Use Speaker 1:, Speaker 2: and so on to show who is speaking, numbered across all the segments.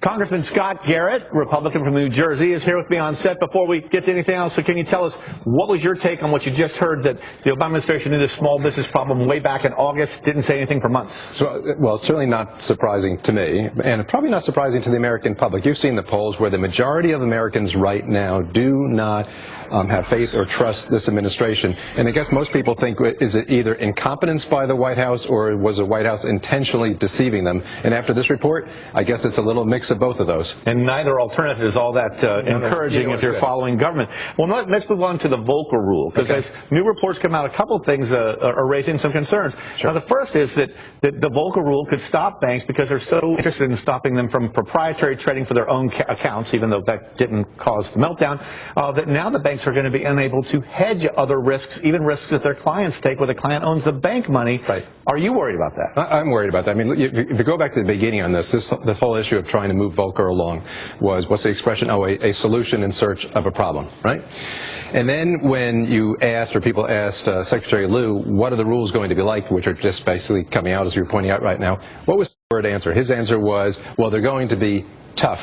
Speaker 1: Congressman Scott Garrett, Republican from New Jersey, is here with me on set. Before we get to anything else, so can you tell us what was your take on what you just heard, that the Obama administration knew this small business problem way back in August, didn't say anything for months?
Speaker 2: So, well, it's certainly not surprising to me, and probably not surprising to the American public. You've seen the polls where the majority of Americans right now do not have faith or trust this administration. And I guess most people think, is it either incompetence by the White House or was the White House intentionally deceiving them? And after this report, I guess it's a little mix of both of those.
Speaker 1: And neither alternative is all that encouraging if you're following government. Well, let's move on to the Volcker rule, because as new reports come out, a couple of things are raising some concerns.
Speaker 2: Sure.
Speaker 1: Now, the first is that the Volcker rule could stop banks because they're so interested in stopping them from proprietary trading for their own accounts, even though that didn't cause the meltdown, that now the banks are going to be unable to hedge other risks, even risks that their clients take where the client owns the bank money.
Speaker 2: Right.
Speaker 1: Are you worried about that?
Speaker 2: I'm worried about that. I mean, if you go back to the beginning on this whole issue of trying to move Volcker along was, what's the expression? Oh, a solution in search of a problem, right? And then when you asked, or people asked Secretary Lew, what are the rules going to be like, which are just basically coming out as you're pointing out right now, what was the word answer? His answer was, well, they're going to be tough.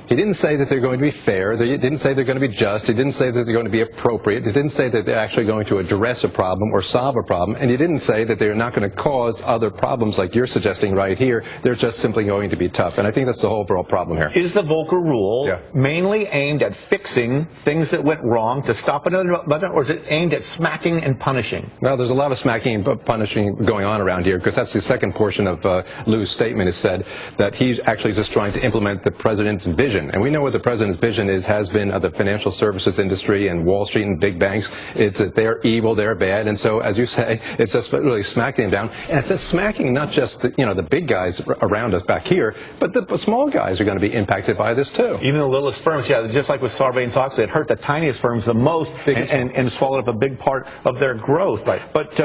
Speaker 2: He didn't say that they're going to be fair. He didn't say they're going to be just. He didn't say that they're going to be appropriate. He didn't say that they're actually going to address a problem or solve a problem. And he didn't say that they're not going to cause other problems like you're suggesting right here. They're just simply going to be tough. And I think that's the whole overall problem here.
Speaker 1: Is the Volcker rule mainly aimed at fixing things that went wrong to stop another, or is it aimed at smacking and punishing?
Speaker 2: Well, there's a lot of smacking and punishing going on around here, because that's the second portion of Lew's statement. Is said that he's actually just trying to implement the president's vision. And we know what the president's vision has been of the financial services industry and Wall Street and big banks. It's that they're evil, they're bad. And so, as you say, it's just really smacking them down. And it's just smacking not just the big guys around us back here, but the small guys are going to be impacted by this too.
Speaker 1: Even the littlest firms, just like with Sarbanes-Oxley, it hurt the tiniest firms the most and swallowed up a big part of their growth.
Speaker 2: Right.
Speaker 1: But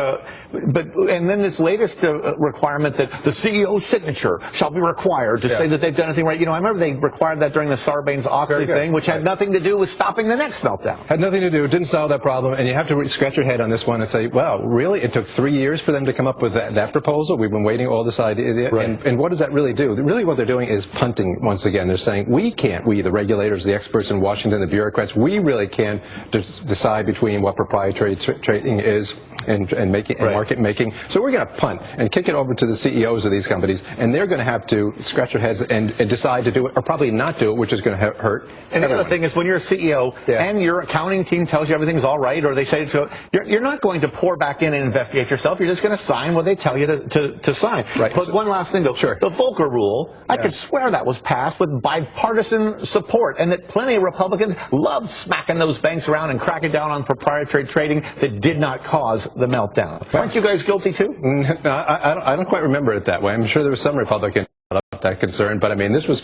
Speaker 1: and then this latest requirement that the CEO's signature shall be required to say that they've done anything right. I remember they required that during the Sarbanes-Oxley thing, which had nothing to do with stopping the next meltdown.
Speaker 2: Had nothing to do. It didn't solve that problem. And you have to scratch your head on this one and say, wow, really? It took 3 years for them to come up with that proposal? We've been waiting all this idea. Right. And what does that really do? Really what they're doing is punting once again. They're saying, we, the regulators, the experts in Washington, the bureaucrats, we really can't decide between what proprietary trading is and making and market making. So we're going to punt and kick it over to the CEOs of these companies, and they're going to have to scratch their heads and decide to do it or probably not do it, which is going to hurt.
Speaker 1: And the other thing is, when you're a CEO and your accounting team tells you everything's all right, or they say so, you're not going to pour back in and investigate yourself. You're just going to sign what they tell you to sign.
Speaker 2: Right.
Speaker 1: But one last thing, though.
Speaker 2: Sure.
Speaker 1: The Volcker rule, I could swear that was passed with bipartisan support, and that plenty of Republicans loved smacking those banks around and cracking down on proprietary trading that did not cause the meltdown. Aren't you guys guilty too?
Speaker 2: No, I don't quite remember it that way. I'm sure there was some Republican that concern, but I mean, this was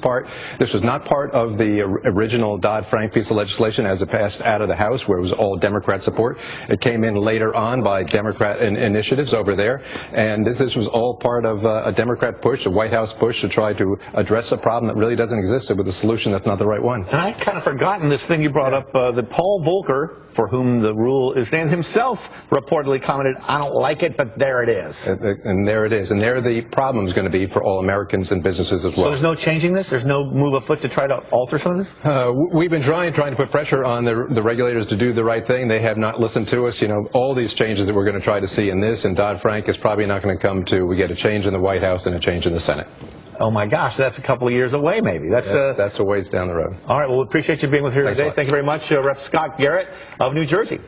Speaker 2: not part of the original Dodd-Frank piece of legislation as it passed out of the House, where it was all Democrat support. It came in later on by Democrat initiatives over there, and this was all part of a Democrat push, a White House push to try to address a problem that really doesn't exist with a solution that's not the right one.
Speaker 1: And I'd kind of forgotten this thing you brought up, that Paul Volcker, for whom the rule is named, himself reportedly commented, I don't like it, but there it is.
Speaker 2: And there it is. And there the problem's going to be for all Americans and businesses as well.
Speaker 1: So there's no changing this? There's no move afoot to try to alter some of this?
Speaker 2: We've been trying to put pressure on the regulators to do the right thing. They have not listened to us. All these changes that we're going to try to see in this and Dodd-Frank is probably not going to come to, we get a change in the White House and a change in the Senate.
Speaker 1: Oh my gosh, that's a couple of years away maybe. That's
Speaker 2: a ways down the road.
Speaker 1: All right, well, we appreciate you being with here today. Thank you very much, Rep. Scott Garrett of New Jersey.